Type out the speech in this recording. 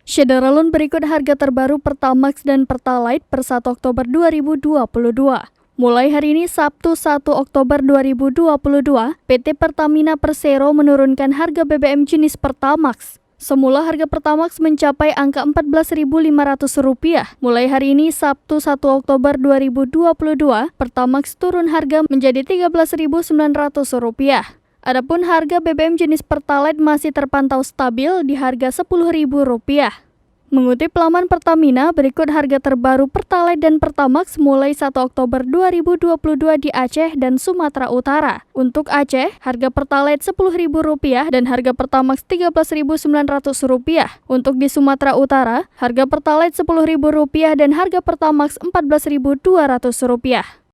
Syederalun berikut harga terbaru Pertamax dan Pertalite per 1 Oktober 2022. Mulai hari ini Sabtu 1 Oktober 2022, PT Pertamina Persero menurunkan harga BBM jenis Pertamax. Semula harga Pertamax mencapai angka Rp14.500. Mulai hari ini Sabtu 1 Oktober 2022, Pertamax turun harga menjadi Rp13.900. Adapun harga BBM jenis Pertalite masih terpantau stabil di harga Rp10.000. Mengutip laman Pertamina, berikut harga terbaru Pertalite dan Pertamax mulai 1 Oktober 2022 di Aceh dan Sumatera Utara. Untuk Aceh, harga Pertalite Rp10.000 dan harga Pertamax Rp13.900. Untuk di Sumatera Utara, harga Pertalite Rp10.000 dan harga Pertamax Rp14.200.